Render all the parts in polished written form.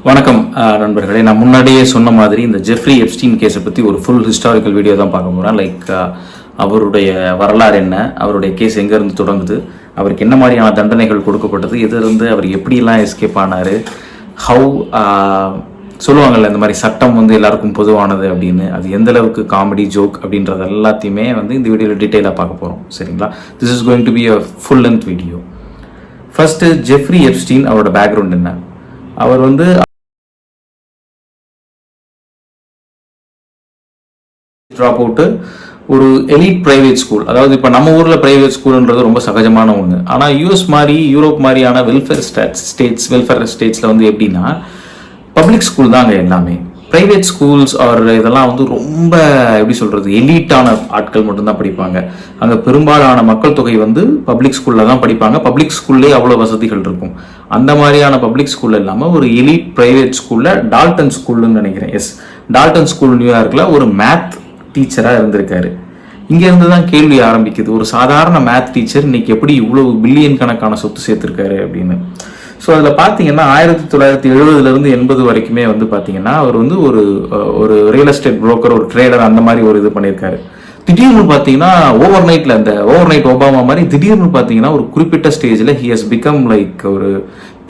வணக்கம் நண்பர்களே. நான் முன்னாடியே சொன்ன மாதிரி இந்த ஜெஃப்ரி எப்ஸ்டீன் கேஸை பற்றி ஒரு ஃபுல் ஹிஸ்டாரிக்கல் வீடியோ தான் பார்க்க போகிறேன். லைக் அவருடைய வரலாறு என்ன, அவருடைய கேஸ் எங்கேருந்து தொடங்குது, அவருக்கு என்ன மாதிரியான தண்டனைகள் கொடுக்கப்பட்டது, எதிலிருந்து அவர் எப்படிலாம் எஸ்கேப் ஆனார், ஹவு சொல்லுவாங்கள்ல இந்த மாதிரி சட்டம் வந்து எல்லாருக்கும் பொதுவானது அப்படின்னு, அது எந்த அளவுக்கு காமெடி ஜோக் அப்படின்றது எல்லாத்தையுமே வந்து இந்த வீடியோவில் டீட்டெயிலாக பார்க்க போகிறோம். சரிங்களா? This is going to be a full length video. First Jeffrey Epstein அவரோட பேக்ரவுண்ட் என்ன. அவர் வந்து ட்ராப் அவுட்டு ஒரு எலிட் பிரைவேட் ஸ்கூல், அதாவது இப்போ நம்ம ஊரில் பிரைவேட் ஸ்கூல்ன்றது ரொம்ப சகஜமான ஒன்று. ஆனால் யூஎஸ் மாதிரி யூரோப் மாதிரியான வெல்ஃபேர் ஸ்டேட்ஸில் வந்து எப்படின்னா பப்ளிக் ஸ்கூல் தான் அங்கே எல்லாமே. ப்ரைவேட் ஸ்கூல்ஸ் ஆர் இதெல்லாம் வந்து ரொம்ப எப்படி சொல்கிறது, எலீட்டான ஆட்கள் மட்டும்தான் படிப்பாங்க. அங்கே பெரும்பாலான மக்கள் தொகை வந்து பப்ளிக் ஸ்கூலில் தான் படிப்பாங்க. பப்ளிக் ஸ்கூல்லே அவ்வளோ வசதிகள் இருக்கும். அந்த மாதிரியான பப்ளிக் ஸ்கூல் இல்லாமல் ஒரு எலீட் ப்ரைவேட் ஸ்கூலில் டால்டன் ஸ்கூல்னு நினைக்கிறேன், டால்டன் ஸ்கூல் நியூயார்க்கில் ஒரு மேத் டீச்சராக இருந்திருக்காரு. இங்கேருந்து தான் கேள்வி ஆரம்பிக்குது, ஒரு சாதாரண மேத் டீச்சர் இன்னைக்கு எப்படி இவ்வளவு பில்லியன் கணக்கான சொத்து சேர்த்துருக்காரு அப்படின்னு. ஸோ அதில் பார்த்தீங்கன்னா 1970 80 வரைக்குமே வந்து பார்த்தீங்கன்னா அவர் வந்து ஒரு ரியல் எஸ்டேட் புரோக்கர், ஒரு ட்ரேடர், அந்த மாதிரி ஒரு இது பண்ணியிருக்காரு. திடீர்னு பார்த்தீங்கன்னா ஓவர் நைட் ஒபாமா மாதிரி திடீர்னு பார்த்தீங்கன்னா ஒரு குறிப்பிட்ட ஸ்டேஜில் ஹி ஹஸ் பிகம் லைக் ஒரு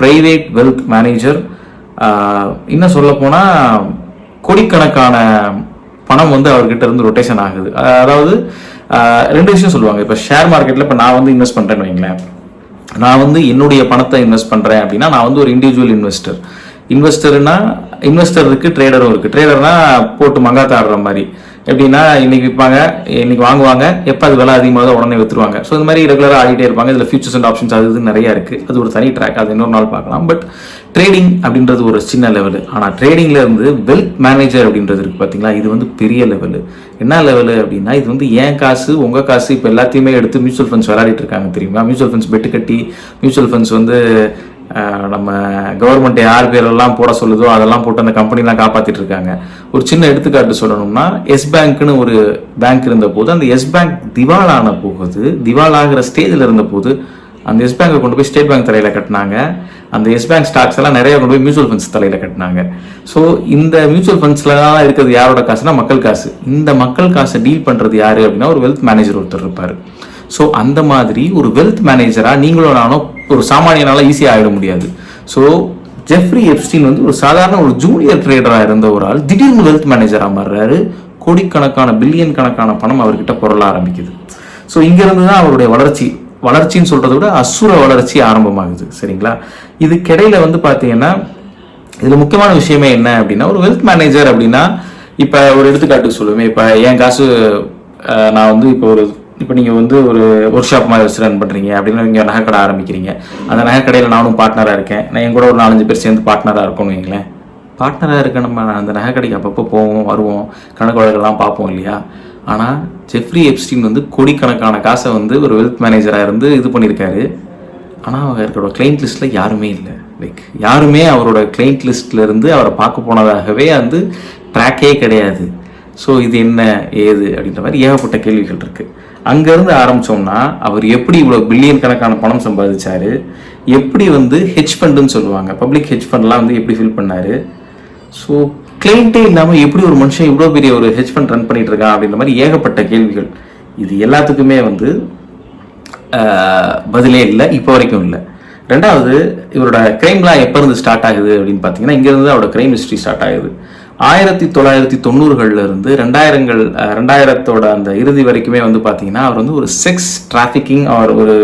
பிரைவேட் வெல்த் மேனேஜர். இன்னும் சொல்ல போனால் கோடிக்கணக்கான பணம் வந்து அவர்கிட்ட இருந்து ரொட்டேஷன் ஆகுது. அதாவது ரெண்டு விஷயம் சொல்லுவாங்க. இப்போ ஷேர் மார்க்கெட்டில் இப்போ நான் வந்து இன்வெஸ்ட் பண்ணுறேன்னு வைங்களேன், நான் வந்து என்னுடைய பணத்தை இன்வெஸ்ட் பண்ணுறேன் அப்படின்னா நான் வந்து ஒரு இண்டிவிஜுவல் இன்வெஸ்டர் இருக்குது, ட்ரேடரும் இருக்குது. ட்ரேடர்னா போட்டு மங்காத்த ஆடுற மாதிரி. எப்படின்னா இன்னைக்கு விற்பாங்க, இன்னைக்கு வாங்குவாங்க, எப்போ அது விலை அதிகமாக உடனே விற்றுருவாங்க. ஸோ இந்த மாதிரி ரெகுலராக ஆடிட்டே இருப்பாங்க. இதில் ஃபியூச்சர்ஸ் அண்ட் ஆப்ஷன்ஸ் அது இது நிறையா இருக்குது. அது ஒரு தனி ட்ராக், அது இன்னொரு நாள் பார்க்கலாம். பட் ட்ரேடிங் அப்படின்றது ஒரு சின்ன லெவலு. ஆனால் ட்ரேடிங்கில் இருந்து வெல்த் மேனேஜர் அப்படின்றது இருக்குது பார்த்தீங்களா, இது வந்து பெரிய லெவலு. என்ன லெவலு அப்படின்னா இது வந்து என் காசு உங்கள் காசு இப்போ எல்லாத்தையுமே எடுத்து மியூச்சுவல் ஃபண்ட்ஸ் விளையாடிட்டு இருக்காங்க தெரியுமா. மியூச்சுவல் ஃபண்ட்ஸ் பெட்டு கட்டி, மியூச்சுவல் ஃபண்ட்ஸ் வந்து நம்ம கவர்மெண்ட் யார் பேரெல்லாம் போட சொல்லுதோ அதெல்லாம் போட்டு அந்த கம்பெனிலாம் காப்பாற்றிட்டு இருக்காங்க. ஒரு சின்ன எடுத்துக்காட்டு சொல்லணும்னா, எஸ் பேங்க்னு ஒரு பேங்க் இருந்த போது அந்த எஸ் பேங்க் திவாலாகிற ஸ்டேஜில் இருந்த போது அந்த எஸ் பேங்கை கொண்டு போய் ஸ்டேட் பேங்க் தலையில் கட்டினாங்க. அந்த எஸ் பேங்க் ஸ்டாக்ஸ் எல்லாம் நிறைய கொண்டு போய் மியூச்சுவல் ஃபண்ட்ஸ் தலையில் கட்டினாங்க. ஸோ இந்த மியூச்சுவல் ஃபண்ட்ஸ்லாம் இருக்கிறது யாரோட காசுனா மக்கள் காசு. இந்த மக்கள் காசை டீல் பண்ணுறது யாரு அப்படின்னா ஒரு வெல்த் மேனேஜர் ஒருத்தர் இருப்பார். ஸோ அந்த மாதிரி ஒரு வெல்த் மேனேஜராக நீங்களும் நானும் ஒரு சாமானியனால ஈஸியாக ஆகிட முடியாது. ஸோ ஜெஃப்ரி எப்ஸ்டீன் வந்து ஒரு சாதாரண ஒரு ஜூனியர் ட்ரேடராக இருந்த ஒரு ஆள் திடீர்னு வெல்த் மேனேஜராக மாறுறாரு. கோடிக்கணக்கான பில்லியன் கணக்கான பணம் அவர்கிட்ட பொருள ஆரம்பிக்குது. ஸோ இங்கிருந்து தான் அவருடைய வளர்ச்சின்னு சொல்றதை விட அசுர வளர்ச்சி ஆரம்பமாகுது. சரிங்களா? இதுக்கிடையில வந்து பார்த்தீங்கன்னா இதில் முக்கியமான விஷயமே என்ன அப்படின்னா, ஒரு வெல்த் மேனேஜர் அப்படின்னா இப்போ ஒரு எடுத்துக்காட்டுக்கு சொல்லுவேன். இப்போ என் காசு நான் வந்து இப்போ நீங்கள் வந்து ஒரு ஒர்க் ஷாப் மாதிரி வச்சு ரன் பண்ணுறீங்க அப்படின்னா நீங்கள் நகைக்கடை ஆரம்பிக்கிறீங்க. அந்த நகைக்கடையில் நானும் பார்ட்னராக இருக்கேன். நான் என் கூட ஒரு 4-5 பேர் சேர்ந்து பார்ட்னராக இருக்கணும் வைங்களேன். பார்ட்னராக இருக்க நம்ம அந்த நகைக்கடைக்கு அப்பப்போ போவோம் வருவோம், கணக்கு வழக்கெல்லாம் பார்ப்போம் இல்லையா. ஆனால் ஜெஃப்ரி எப்ஸ்டீன் வந்து கோடிக்கணக்கான காசை வந்து ஒரு வெல்த் மேனேஜராக இருந்து இது பண்ணியிருக்காரு. ஆனால் அவரோட கிளைண்ட் லிஸ்ட்டில் யாருமே இல்லை. லைக் யாருமே அவரோட கிளைண்ட் லிஸ்ட்டில் இருந்து அவரை பார்க்க போனதாகவே வந்து ட்ராக்கே கிடையாது. ஸோ இது என்ன ஏது அப்படின்ற மாதிரி ஏகப்பட்ட கேள்விகள் இருக்குது. அங்கேருந்து ஆரம்பித்தோம்னா அவர் எப்படி இவ்வளோ பில்லியன் கணக்கான பணம் சம்பாதிச்சார், எப்படி வந்து ஹெட்ஜ் ஃபண்டுன்னு சொல்லுவாங்க, பப்ளிக் ஹெட்ஜ் ஃபண்ட்லாம் வந்து எப்படி ஃபில் பண்ணார், ஸோ கிளைண்ட்டே இல்லாமல் எப்படி ஒரு மனுஷன் இவ்வளோ பெரிய ஒரு ஹெட்ஜ் ஃபண்ட் ரன் பண்ணிட்டு இருக்கான் அப்படின்ற மாதிரி ஏகப்பட்ட கேள்விகள். இது எல்லாத்துக்குமே வந்து பதிலே இல்லை, இப்போ வரைக்கும் இல்லை. ரெண்டாவது, இவரோட கிரைம்லாம் எப்போ இருந்து ஸ்டார்ட் ஆகுது அப்படின்னு பார்த்தீங்கன்னா இங்கேருந்து அவரோட கிரைம் ஹிஸ்ட்ரி ஸ்டார்ட் ஆகுது. 1990 இருந்து 2000 அந்த இறுதி வரைக்குமே வந்து பார்த்தீங்கன்னா அவர் வந்து ஒரு செக்ஸ் டிராஃபிக்கிங் அவர் ஒரு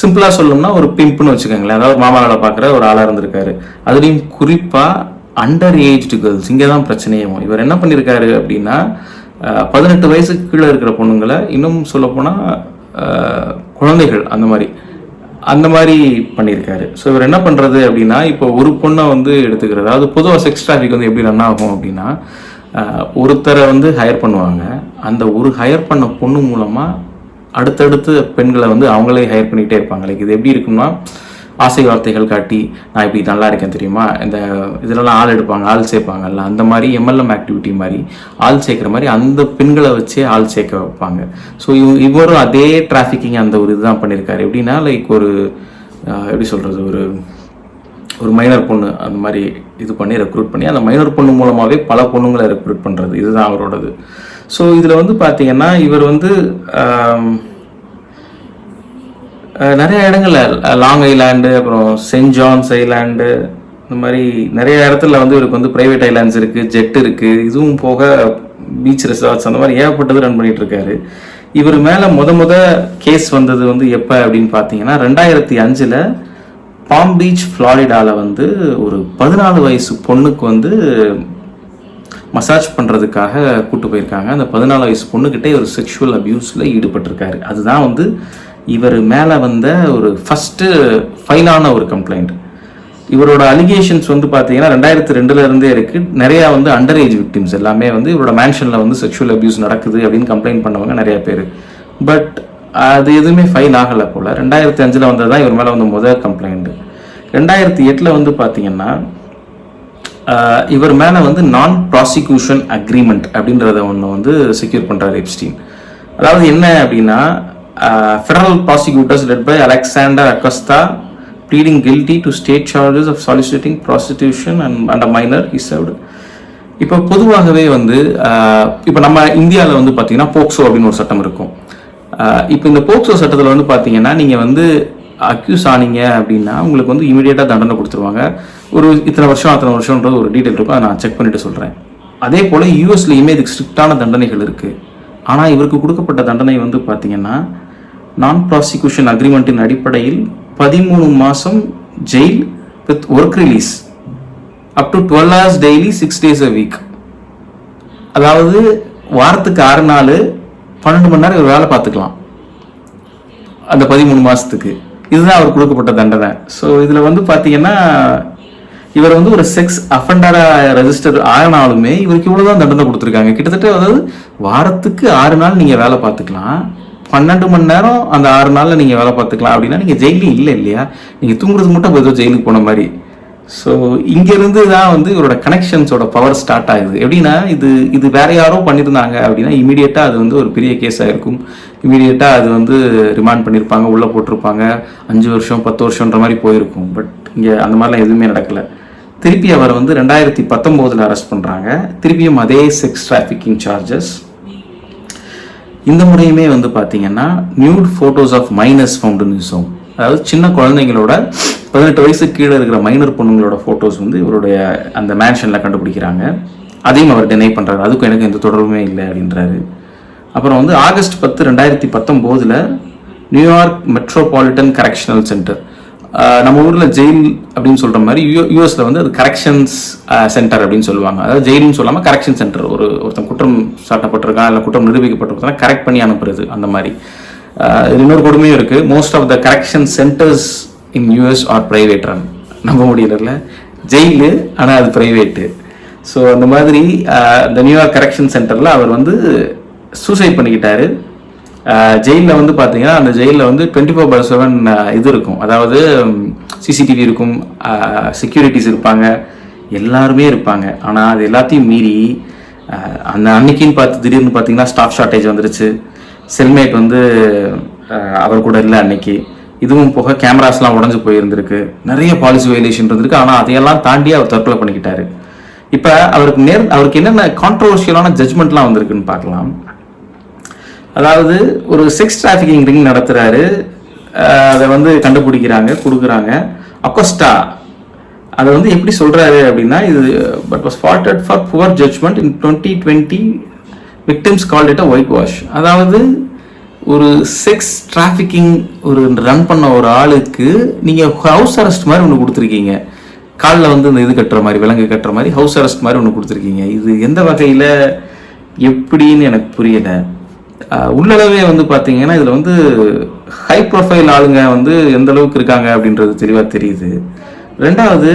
சிம்பிளாக சொல்லணும்னா ஒரு பிம்ப்னு வச்சுக்கோங்களேன். அதாவது மாமா வேலை பார்க்குற ஒரு ஆளாக இருந்திருக்காரு. அதுலேயும் குறிப்பாக அண்டர் ஏஜ்டு கேர்ள்ஸ், இங்கே தான் பிரச்சனையும். இவர் என்ன பண்ணியிருக்காரு அப்படின்னா 18 வயசுக்கு கீழே இருக்கிற பொண்ணுங்களை, இன்னும் சொல்லப்போனால் குழந்தைகள் அந்த மாதிரி பண்ணியிருக்காரு. ஸோ இவர் என்ன பண்ணுறது அப்படின்னா, இப்போ ஒரு பொண்ணை வந்து எடுத்துக்கிறது, அதாவது பொதுவாக செக்ஸ் டிராஃபிக் வந்து எப்படி ரன் ஆகும் அப்படின்னா, ஒருத்தரை வந்து ஹையர் பண்ணுவாங்க. அந்த ஒரு ஹையர் பண்ண பொண்ணு மூலமாக அடுத்தடுத்து பெண்களை வந்து அவங்களே ஹையர் பண்ணிக்கிட்டே இருப்பாங்க. லைக் இது எப்படி இருக்குன்னா, ஆசை வார்த்தைகள் காட்டி நான் இப்படி நல்லா இருக்கேன் தெரியுமா, இந்த இதெல்லாம் ஆள் எடுப்பாங்க, ஆள் சேர்ப்பாங்கல்ல, அந்த மாதிரி எம்எல்எம் ஆக்டிவிட்டி மாதிரி ஆள் சேர்க்குற மாதிரி அந்த பெண்களை வச்சே ஆள் சேர்க்க வைப்பாங்க. ஸோ இவரும் அதே டிராஃபிக்கிங் அந்த ஒரு இதுதான் பண்ணியிருக்காரு. எப்படின்னா லைக் ஒரு எப்படி சொல்கிறது, ஒரு ஒரு மைனர் பொண்ணு அந்த மாதிரி இது பண்ணி ரெக்ரூட் பண்ணி அந்த மைனர் பொண்ணு மூலமாகவே பல பொண்ணுங்களை ரெக்ரூட் பண்ணுறது, இதுதான் அவரோடது. ஸோ இதில் வந்து பார்த்தீங்கன்னா இவர் வந்து நிறைய இடங்களில் லாங் ஐலாண்டு, அப்புறம் சென்ட் ஜான்ஸ் ஐலாண்டு, இந்த மாதிரி நிறைய இடத்துல வந்து இவருக்கு வந்து ப்ரைவேட் ஐலாண்ட்ஸ் இருக்குது, ஜெட் இருக்குது, இதுவும் போக பீச் ரெசார்ட்ஸ், அந்த மாதிரி ஏகப்பட்டது ரன் பண்ணிட்டு இருக்காரு. இவர் மேலே முத கேஸ் வந்தது வந்து எப்போ அப்படின்னு பார்த்தீங்கன்னா 2005 பாம் பீச் ஃப்ளாரிடாவில் வந்து ஒரு 14 வயசு பொண்ணுக்கு வந்து மசாஜ் பண்ணுறதுக்காக கூப்பிட்டு போயிருக்காங்க. அந்த 14 வயசு பொண்ணுக்கிட்டே ஒரு செக்ஷுவல் அப்யூஸில் ஈடுபட்டிருக்காரு. அதுதான் வந்து இவர் மேலே வந்த ஒரு ஃபஸ்ட்டு ஃபைலான ஒரு கம்ப்ளைண்ட். இவரோட அலிகேஷன்ஸ் வந்து பார்த்தீங்கன்னா 2002 இருக்குது. நிறையா வந்து அண்டர் ஏஜ் விக்டிம்ஸ் எல்லாமே வந்து இவரோட மேன்ஷனில் வந்து செக்ஷுவல் அப்யூஸ் நடக்குது அப்படின்னு கம்ப்ளைண்ட் பண்ணவங்க நிறைய பேர். பட் அது எதுவுமே ஃபைல் ஆகலை போல். 2005 வந்தது தான் இவர் மேலே வந்து முதல் கம்ப்ளைண்ட். 2008 வந்து பார்த்தீங்கன்னா இவர் மேலே வந்து நான் ப்ராசிக்யூஷன் அக்ரிமெண்ட் அப்படின்றத ஒன்று வந்து செக்யூர் பண்ணுறாரு எப்ஸ்டீன். அதாவது என்ன அப்படின்னா, federal prosecutors led by Alexander Acosta pleading guilty to state charges of soliciting prostitution and a minor he served. இப்போ பொதுவாகவே வந்து இப்போ நம்ம இந்தியாவில் வந்து பார்த்தீங்கன்னா போக்சோ அப்படின்னு ஒரு சட்டம் இருக்கும். இப்போ இந்த போக்சோ சட்டத்தில் வந்து பார்த்தீங்கன்னா நீங்கள் வந்து அக்யூஸ் ஆனீங்க அப்படின்னா உங்களுக்கு வந்து இமீடியட்டாக தண்டனை கொடுத்துருவாங்க. ஒரு இத்தனை வருஷம்ன்றது ஒரு டீட்டெயில் இருக்கும், அதை நான் செக் பண்ணிட்டு சொல்கிறேன். அதே போல் யூஎஸ்லேயுமே இதுக்கு ஸ்ட்ரிக்டான தண்டனைகள் இருக்குது. ஆனால் இவருக்கு கொடுக்கப்பட்ட தண்டனை வந்து பார்த்தீங்கன்னா நான் ப்ராசிக்யூஷன் அக்ரிமெண்ட்டின் அடிப்படையில் 13 மாதம் jail with work release up to 12 hours daily 6 days a week. அதாவது வாரத்துக்கு 6 நாள் 12 மணி நேரம் இவர் வேலை பார்த்துக்கலாம் அந்த 13 மாதத்துக்கு. இதுதான் அவர் கொடுக்கப்பட்ட தண்டனை. ஸோ இதில் வந்து பார்த்தீங்கன்னா இவர் வந்து ஒரு செக்ஸ் அஃபெண்டராக ரெஜிஸ்டர் ஆனாலுமே இவருக்கு இவ்வளோ தான் தண்டனை கொடுத்துருக்காங்க. கிட்டத்தட்ட அதாவது வாரத்துக்கு 6 நாள் நீங்கள் வேலை பார்த்துக்கலாம், 12 மணி நேரம் அந்த 6 நாளில் நீங்கள் வேலை பார்த்துக்கலாம். அப்படின்னா நீங்கள் ஜெயிலும் இல்லை இல்லையா, நீங்கள் தூங்குறது மட்டும் போய் ஜெயிலுக்கு போன மாதிரி. ஸோ இங்கேருந்து தான் வந்து இவரோட கனெக்ஷன்ஸோட பவர் ஸ்டார்ட் ஆகுது. எப்படின்னா இது வேற யாரோ பண்ணியிருந்தாங்க அப்படின்னா இமீடியட்டாக அது வந்து ஒரு பெரிய கேஸாக இருக்கும். இமீடியட்டாக அது வந்து ரிமாண்ட் பண்ணியிருப்பாங்க, உள்ளே போட்டிருப்பாங்க, 5 வருஷம் 10 வருஷன்ற மாதிரி போயிருக்கும். பட் இங்கே அந்த மாதிரிலாம் எதுவுமே நடக்கலை. திருப்பி அவர் வந்து 2019 அரெஸ்ட் பண்ணுறாங்க. திருப்பியும் அதே செக்ஸ் டிராஃபிக்கிங் சார்ஜஸ். இந்த முறையுமே வந்து பார்த்தீங்கன்னா nude photos of minors found in his home. அதாவது சின்ன குழந்தைங்களோட 18 வயசுக்கு கீழே இருக்கிற மைனர் பொண்ணுங்களோட ஃபோட்டோஸ் வந்து இவருடைய அந்த மேன்ஷனில் கண்டுபிடிக்கிறாங்க. அதையும் அவர் டினை பண்ணுறாரு, அதுக்கும் எனக்கு எந்த தொடர்புமே இல்லை அப்படின்றாரு. அப்புறம் வந்து August 10, 2019 New York metropolitan correctional centre, நம்ம ஊரில் ஜெயில் அப்படின்னு சொல்கிற மாதிரி யூஎஸில் வந்து அது கரெக்ஷன்ஸ் சென்டர் அப்படின்னு சொல்லுவாங்க. அதாவது ஜெயிலுன்னு சொல்லாமல் கரெக்ஷன் சென்டர். ஒருத்தன் குற்றம் சாட்டப்பட்டிருக்கான் இல்லை குற்றம் நிரூபிக்கப்பட்டிருக்கா கரெக்ட் பண்ணி அனுப்புறது அந்த மாதிரி. இன்னொரு கொடுமையும் இருக்குது. Most of the correction centres in US are private run. நம்ப முடியல, ஜெயிலு ஆனால் அது ப்ரைவேட்டு. ஸோ அந்த மாதிரி இந்த நியூயார்க் கரெக்ஷன் சென்டரில் அவர் வந்து சூசைட் பண்ணிக்கிட்டாரு. ஜெயிலில் வந்து பார்த்தீங்கன்னா அந்த ஜெயிலில் வந்து 24/7 இது இருக்கும். அதாவது சிசிடிவி இருக்கும், செக்யூரிட்டிஸ் இருப்பாங்க, எல்லாருமே இருப்பாங்க. ஆனால் அது எல்லாத்தையும் மீறி அந்த அன்னைக்குன்னு பார்த்து திடீர்னு பார்த்தீங்கன்னா ஸ்டாஃப் ஷார்ட்டேஜ் வந்துருச்சு. செல்மேட் வந்து அவர் கூட இல்லை அன்னைக்கு. இதுவும் போக கேமராஸ்லாம் உடஞ்சு போயிருந்திருக்கு, நிறைய பாலிசி வயலேஷன் இருந்திருக்கு. ஆனால் அதையெல்லாம் தாண்டி அவர் தற்கொலை பண்ணிக்கிட்டாரு. இப்போ அவருக்கு என்னென்ன கான்ட்ரோவர்ஷியலான ஜட்ஜ்மெண்ட்லாம் வந்திருக்குன்னு பார்க்கலாம். அதாவது ஒரு செக்ஸ் டிராஃபிக்கிங் ரிங் நடத்துகிறாரு, அதை வந்து கண்டுபிடிக்கிறாங்க, கொடுக்குறாங்க. அகோஸ்டா அதை வந்து எப்படி சொல்கிறாரு அப்படின்னா, இது but was faulted for poor judgment in 2020 victims called it a whitewash. அதாவது ஒரு செக்ஸ் டிராஃபிக்கிங் ஒரு ரன் பண்ண ஒரு ஆளுக்கு நீங்கள் ஹவுஸ் அரெஸ்ட் மாதிரி ஒன்று கொடுத்துருக்கீங்க. காலில் வந்து இந்த இது கட்டுற மாதிரி, விலங்கு கட்டுற மாதிரி ஹவுஸ் அரெஸ்ட் மாதிரி ஒன்று கொடுத்துருக்கீங்க. இது எந்த வகையில் எப்படின்னு எனக்கு புரியலை. உள்ளளவே வந்து பார்த்தீங்கன்னா இதில் வந்து ஹை ப்ரொஃபைல் ஆளுங்க வந்து எந்த அளவுக்கு இருக்காங்க அப்படின்றது தெளிவாக தெரியுது. ரெண்டாவது,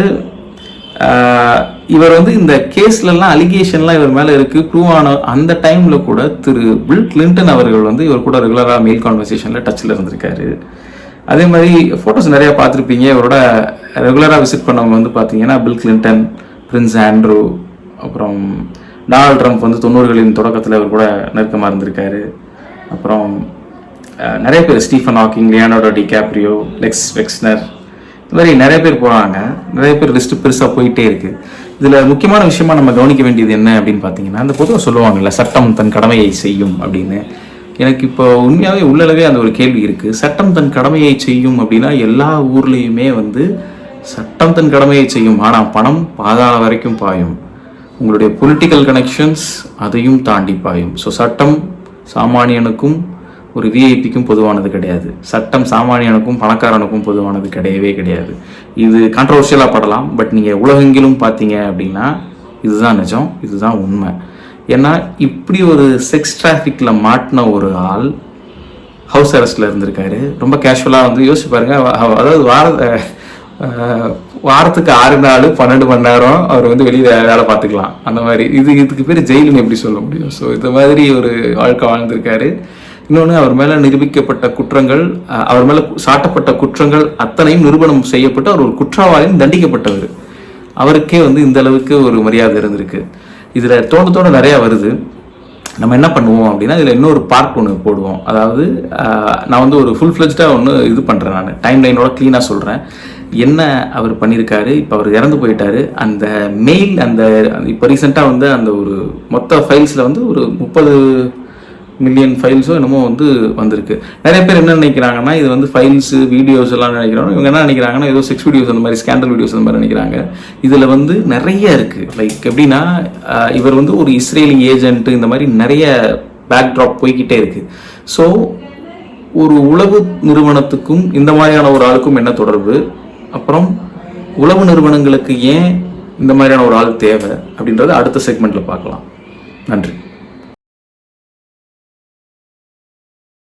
இவர் வந்து இந்த கேஸ்லலாம் அலிகேஷன்லாம் இவர் மேலே இருக்குது, ப்ரூவ் ஆன அந்த டைமில் கூட திரு பில் கிளின்டன் அவர்கள் வந்து இவர் கூட ரெகுலராக மெயில் கான்வர்சேஷனில் டச்சில் இருந்திருக்காரு. அதே மாதிரி ஃபோட்டோஸ் நிறையா பார்த்துருப்பீங்க. இவரோட ரெகுலராக விசிட் பண்ணவங்க வந்து பார்த்தீங்கன்னா பில் கிளின்டன், பிரின்ஸ் ஆண்ட்ரூ, அப்புறம் டொனால்ட் ட்ரம்ப் வந்து 90களின் தொடக்கத்தில் இவர் கூட நெருக்கமாக இருந்திருக்காரு. அப்புறம் நிறைய பேர், Stephen Hawking, Leonardo DiCaprio, Lex Wexner, இந்த மாதிரி நிறைய பேர் போகிறாங்க, நிறைய பேர் லிஸ்ட்டு பெருசாக போயிட்டே இருக்குது. இதில் முக்கியமான விஷயமா நம்ம கவனிக்க வேண்டியது என்ன அப்படின்னு பார்த்தீங்கன்னா, அந்த பொதுவாக சொல்லுவாங்கல்ல, சட்டம் தன் கடமையை செய்யும் அப்படின்னு. எனக்கு இப்போ உண்மையாகவே உள்ளளவே அந்த ஒரு கேள்வி இருக்குது. சட்டம் தன் கடமையை செய்யும் அப்படின்னா எல்லா ஊர்லேயுமே வந்து சட்டம் தன் கடமையை செய்யும், ஆனால் பணம் பாதாள வரைக்கும் பாயும். உங்களுடைய பொலிட்டிக்கல் கனெக்ஷன்ஸ் அதையும் தாண்டி பாயும். ஸோ சட்டம் சாமானியனுக்கும் ஒரு விஐபிக்கும் பொதுவானது கிடையாது. சட்டம் சாமானியனுக்கும் பணக்காரனுக்கும் பொதுவானது கிடையவே கிடையாது. இது கான்ட்ரவர்ஷியலாக படலாம், பட் நீங்கள் உலகெங்கிலும் பார்த்தீங்க அப்படின்னா இதுதான் நிஜம், இதுதான் உண்மை. ஏன்னா இப்படி ஒரு செக்ஸ் டிராஃபிக்கில் மாட்டின ஒரு ஆள் ஹவுஸ் அரெஸ்ட்டில் இருந்திருக்காரு. ரொம்ப கேஷுவலாக வந்து யோசிச்சு பாருங்க. அதாவது வாரத்துக்கு 6 நாள் 12 மணி நேரம் அவர் வந்து வெளியில் வேலை பார்த்துக்கலாம். அந்த மாதிரி இதுக்கு பேர் ஜெயிலுன்னு எப்படி சொல்ல முடியும்? ஸோ இந்த மாதிரி ஒரு வாழ்க்கை வாழ்ந்திருக்காரு. இன்னொன்று, அவர் மேலே நிரூபிக்கப்பட்ட குற்றங்கள், அவர் மேலே சாட்டப்பட்ட குற்றங்கள் அத்தனையும் நிரூபணம் செய்யப்பட்டு அவர் ஒரு குற்றவாளியும் தண்டிக்கப்பட்டவர். அவருக்கே வந்து இந்த அளவுக்கு ஒரு மரியாதை இருந்திருக்கு. இதில் தோண்ட நிறையா வருது. நம்ம என்ன பண்ணுவோம் அப்படின்னா, இதில் இன்னொரு பார்ட் ஒன்று போடுவோம். அதாவது நான் வந்து ஒரு ஃபுல் ஃப்ளெஜ்டாக ஒன்று இது பண்ணுறேன். நான் டைம் லைனோட க்ளீனாக சொல்கிறேன் என்ன அவர் பண்ணியிருக்காரு. இப்போ அவர் இறந்து போயிட்டாரு. அந்த மெயில், அந்த இப்போ ரீசெண்டாக வந்து அந்த ஒரு மொத்த ஃபைல்ஸில் வந்து ஒரு 30 மில்லியன் ஃபைல்ஸோ என்னமோ வந்து வந்திருக்கு. நிறைய பேர் என்ன நினைக்கிறாங்கன்னா, இது வந்து ஃபைல்ஸு வீடியோஸ் எல்லாம் நினைக்கிறாங்க. இவங்க என்ன நினைக்கிறாங்கன்னா, ஏதோ செக்ஸ் வீடியோஸ் அந்த மாதிரி ஸ்கேண்டல் வீடியோஸ் அந்த மாதிரி நினைக்கிறாங்க. இதில் வந்து நிறைய இருக்குது. லைக் எப்படின்னா, இவர் வந்து ஒரு இஸ்ரேலி ஏஜென்ட்டு, இந்த மாதிரி நிறைய பேக் ட்ராப் போய்கிட்டே இருக்குது. ஸோ ஒரு உளவு நிறுவனத்துக்கும் இந்த மாதிரியான ஒரு ஆளுக்கும் என்ன தொடர்பு, அப்புறம் உளவு நிறுவனங்களுக்கு ஏன் இந்த மாதிரியான ஒரு ஆள் தேவை அப்படின்றத அடுத்த செக்மெண்ட்டில் பார்க்கலாம். நன்றி.